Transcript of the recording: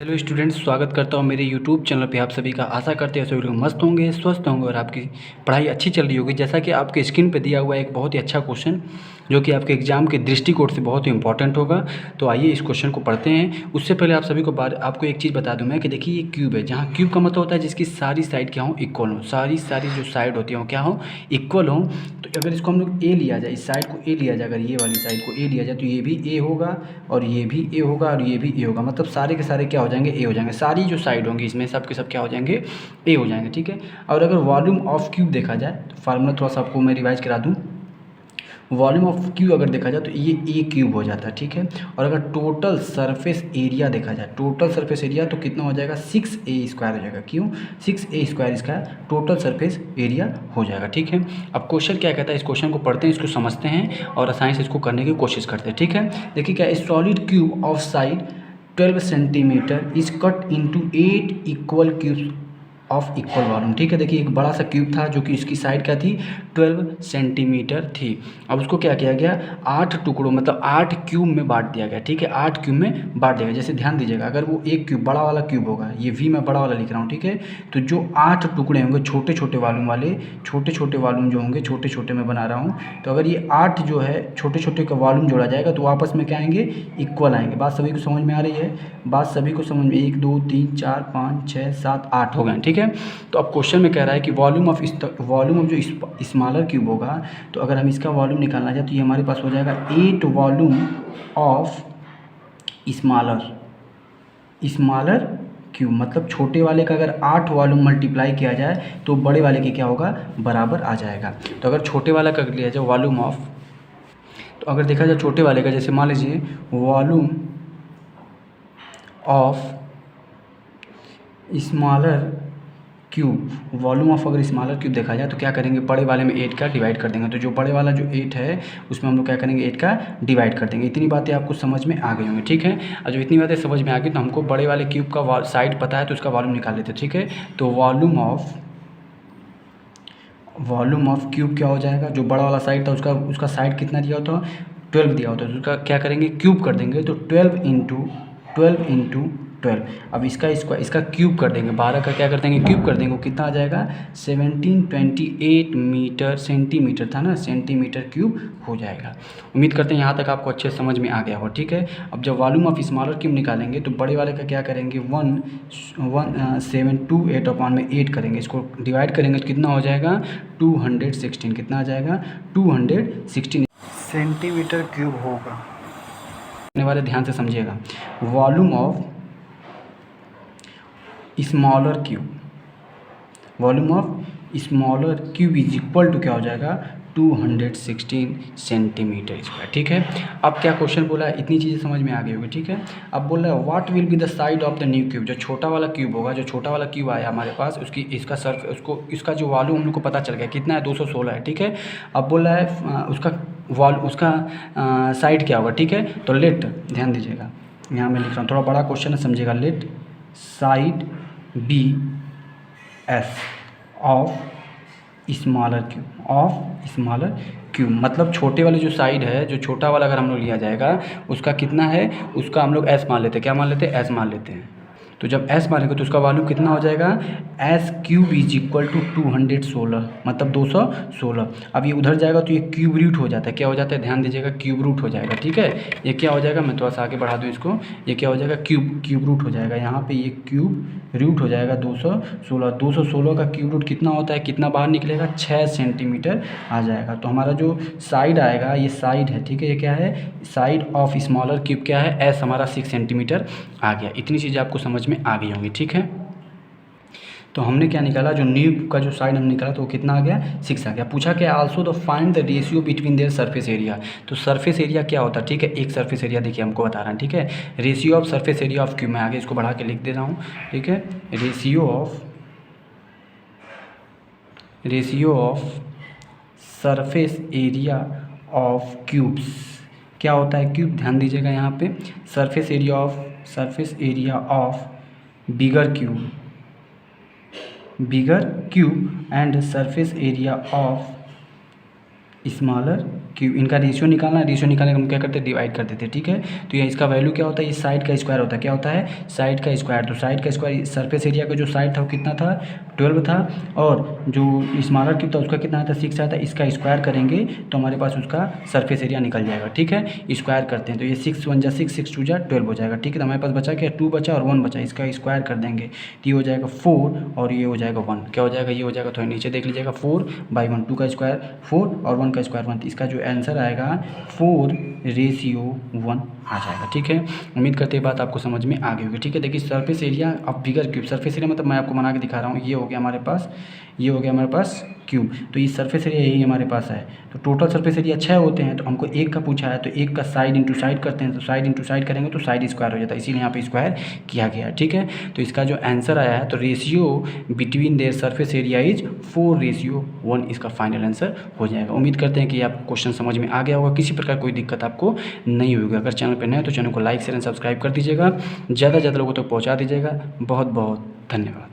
Hello students, स्वागत करता हूँ मेरे यूट्यूब चैनल पे आप सभी का। आशा करते हैं सभी लोग मस्त होंगे, स्वस्थ होंगे और आपकी पढ़ाई अच्छी चल रही होगी। जैसा कि आपके स्क्रीन पे दिया हुआ है एक बहुत ही अच्छा क्वेश्चन जो कि आपके एग्जाम के दृष्टिकोण से बहुत ही इंपॉर्टेंट होगा। तो आइए इस क्वेश्चन को पढ़ते हैं। उससे पहले आप सभी को आपको एक चीज़ बता दूँ मैं कि देखिए ये क्यूब है, जहाँ क्यूब का मतलब होता है जिसकी सारी साइड क्या हो, इक्वल हो। सारी जो साइड होती हैं वो क्या हो, इक्वल हो। तो अगर इसको हम लोग ए लिया जाए, इस साइड को ए लिया जाए, अगर ये वाली साइड को ए लिया जाए तो ये भी ए होगा और ये भी ए होगा और ये भी ए होगा। मतलब सारे के सारे क्या हो जाएंगे, ए हो जाएंगे। सारी जो साइड होंगी इसमें सब के सब क्या हो जाएंगे, ए हो जाएंगे। ठीक है। और अगर वॉल्यूम ऑफ क्यूब देखा जाए तो फार्मूला थोड़ा सा आपको मैं रिवाइज करा दूँ। वॉल्यूम ऑफ क्यूब अगर देखा जाए तो ये ए क्यूब हो जाता है। ठीक है। और अगर टोटल सरफेस एरिया देखा जाए, टोटल सरफेस एरिया तो कितना हो जाएगा, 6a² हो जाएगा। क्यों, 6a² इसका टोटल सरफेस एरिया हो जाएगा। ठीक है। अब क्वेश्चन क्या कहता है, इस क्वेश्चन को पढ़ते हैं, इसको समझते हैं और आसानी से इसको करने की कोशिश करते हैं। ठीक है। देखिए क्या, solid cube of side 12 centimetre is cut into 8 equal cubes of equal volume. ठीक है। देखिए एक बड़ा सा क्यूब था जो कि इसकी साइड क्या थी, 12 सेंटीमीटर थी। अब उसको क्या किया गया, 8 टुकड़ों मतलब 8 क्यूब में बांट दिया गया। ठीक है। 8 क्यूब में बांट दिया गया। जैसे ध्यान दीजिएगा, अगर वो एक क्यूब बड़ा वाला क्यूब होगा, ये वी मैं बड़ा वाला लिख रहा हूँ। ठीक है। तो जो 8 टुकड़े होंगे छोटे छोटे वॉल्यूम वाले, छोटे छोटे वॉल्यूम जो होंगे, छोटे छोटे मैं बना रहा हूँ, तो अगर ये 8 जो है छोटे छोटे का वॉल्यूम जोड़ा जाएगा तो आपस में क्या आएंगे, इक्वल आएंगे। बात सभी को समझ में आ रही है, बात सभी को समझ में, 1 2 3 4 5 6 7 8 हो गए। ठीक है। तो अब क्वेश्चन में कह रहा है कि वॉल्यूम ऑफ जो स्मॉलर क्यूब होगा, तो अगर हम इसका वॉल्यूम निकालना चाहें तो ये हमारे पास हो जाएगा 8 वॉल्यूम ऑफ स्मॉलर क्यूब। मतलब छोटे वाले का अगर 8 वॉल्यूम मल्टीप्लाई किया जाए तो बड़े वाले के क्या होगा, बराबर आ जाएगा। तो अगर छोटे वाला का लिया जाए वॉल्यूम ऑफ, तो अगर देखा जाए छोटे वाले का, जैसे मान लीजिए volume of smaller cube, volume of अगर स्मॉलर क्यूब देखा जाए तो क्या करेंगे, बड़े वाले में 8 का डिवाइड कर देंगे। तो जो बड़े वाला जो 8 है उसमें हम लोग क्या करेंगे, 8 का डिवाइड कर देंगे। इतनी बातें आपको समझ में आ गई होंगी। ठीक है। और जो इतनी बातें समझ में आ गई तो हमको बड़े वाले क्यूब का साइड पता है तो उसका वॉल्यूम निकाल लेते हैं। ठीक है। तो वॉल्यूम ऑफ क्यूब क्या हो जाएगा, जो बड़ा वाला साइड था उसका साइड कितना दिया होता, 12 दिया होता है। तो उसका क्या करेंगे, क्यूब कर देंगे। तो 12 अब इसका क्यूब कर देंगे, 12 का क्या कर देंगे, क्यूब कर देंगे। वो कितना आ जाएगा, 1728 मीटर, सेंटीमीटर था ना, सेंटीमीटर क्यूब हो जाएगा। उम्मीद करते हैं यहाँ तक आपको अच्छे समझ में आ गया हो। ठीक है। अब जब वॉल्यूम ऑफ स्मॉलर क्यूब निकालेंगे तो बड़े वाले का क्या करेंगे, 1728 अपॉन में 8 करेंगे, इसको डिवाइड करेंगे तो कितना हो जाएगा, 216। कितना आ जाएगा, 216 सेंटीमीटर क्यूब होगा। वाले ध्यान से समझिएगा, volume of smaller cube is equal to क्या हो जाएगा, 216 सेंटीमीटर स्क्वायर। ठीक है। अब क्या क्वेश्चन बोला है, इतनी चीज़ें समझ में आ गई होगी। ठीक है। अब बोल रहा है what will be the side of the new cube. जो छोटा वाला क्यूब होगा, जो छोटा वाला क्यूब आया हमारे पास, इसका जो वॉल्यूम हम लोग को पता चल गया कितना है, 216 है। ठीक है। अब बोल रहा है उसका साइड क्या होगा। ठीक है। तो लेट, ध्यान दीजिएगा, यहाँ मैं लिख रहा हूँ, थोड़ा बड़ा क्वेश्चन है, समझिएगा। Let side be S of smaller cube, मतलब छोटे वाले जो साइड है, जो छोटा वाला अगर हम लोग लिया जाएगा उसका कितना है, उसका हम लोग एस मान लेते हैं। क्या मान लेते हैं, एस मान लेते हैं। तो जब एस मानेंगे तो उसका वॉल्यूम कितना हो जाएगा, S cube is equal to 216, मतलब 216। अब ये उधर जाएगा तो ये क्यूब रूट हो जाता है। क्या हो जाता है, ध्यान दीजिएगा, क्यूब रूट हो जाएगा। ठीक है। ये क्या हो जाएगा, मैं थोड़ा सा आगे बढ़ा दूँ इसको, ये क्या हो जाएगा, क्यूब रूट हो जाएगा। यहाँ पे ये क्यूब रूट हो जाएगा 216 का क्यूब रूट कितना होता है, कितना बाहर निकलेगा, 6 सेंटीमीटर आ जाएगा। तो हमारा जो साइड आएगा, ये साइड है। ठीक है। ये क्या है, साइड ऑफ स्मॉलर क्यूब क्या है, एस हमारा 6 सेंटीमीटर आ गया। इतनी चीज़ें आपको समझ में आ गई होंगी। ठीक है। तो हमने क्या निकाला, जो न्यू का जो साइड हमने निकाला तो वो कितना आ गया, 6 आ गया। पूछा क्या, also the find the ratio between their surface area. तो सरफेस एरिया क्या होता है, ठीक है, एक सरफेस एरिया देखिए हमको बता रहा है। ठीक है। Ratio of surface area of cube, मैं आगे इसको बढ़ा के लिख दे रहा हूँ। ठीक है। Ratio of surface area of cubes क्या होता है, क्यूब, ध्यान दीजिएगा यहाँ पे, surface area of bigger cube and surface area of smaller cube, इनका रेशियो निकालना है। रेशियो निकालने का हम क्या करते हैं, डिवाइड कर देते हैं, ठीक है। तो ये इसका वैल्यू क्या होता है, इस साइड का स्क्वायर होता है, क्या होता है, साइड का स्क्वायर। तो साइड का स्क्वायर, सरफेस एरिया का जो साइड था वो कितना था, 12 था, और जो स्मॉलर क्यूब था उसका कितना था, 6 आया था। इसका स्क्वायर करेंगे तो हमारे पास उसका सरफेस एरिया निकल जाएगा, ठीक है। स्क्वायर करते हैं तो ये 6 1 जा 6, 6 2 जा 12 हो जाएगा, ठीक है। तो हमारे पास बचा क्या, 2 बचा और 1 बचा, इसका स्क्वायर कर देंगे तो ये हो जाएगा 4 और ये हो जाएगा 1, क्या हो जाएगा, ये हो जाएगा, थोड़ा नीचे देख लीजिएगा, 4/1, 2 का स्क्वायर 4 और 1 का स्क्वायर 1। इसका जो आंसर आएगा 4:1 आ जाएगा, ठीक है। उम्मीद करते हैं बात आपको समझ में आ गई होगी, ठीक है। देखिए surface area of bigger cube, surface area मतलब मैं आपको बना के दिखा रहा हूँ, ये हो गया हमारे पास, ये हो गया हमारे पास क्यूब। तो ये सरफेस एरिया यही हमारे पास है। तो टोटल सरफेस एरिया 6 होते हैं, तो हमको एक का पूछा है तो एक का साइड इंटू साइड करते हैं, तो साइड इंटू साइड करेंगे तो साइड स्क्वायर हो जाता है, इसीलिए यहाँ पे स्क्वायर किया गया है, ठीक है। तो इसका जो आंसर आया है, तो ratio between their surface area is 4:1, इसका फाइनल आंसर हो जाएगा। उम्मीद करते हैं कि आपको क्वेश्चन समझ में आ गया होगा, किसी प्रकार कोई दिक्कत आपको नहीं होगी। अगर चैनल पर नए हैं तो चैनल को लाइक शेयर एंड सब्सक्राइब कर दीजिएगा, ज़्यादा से ज़्यादा लोगों तक पहुँचा दीजिएगा। बहुत बहुत धन्यवाद।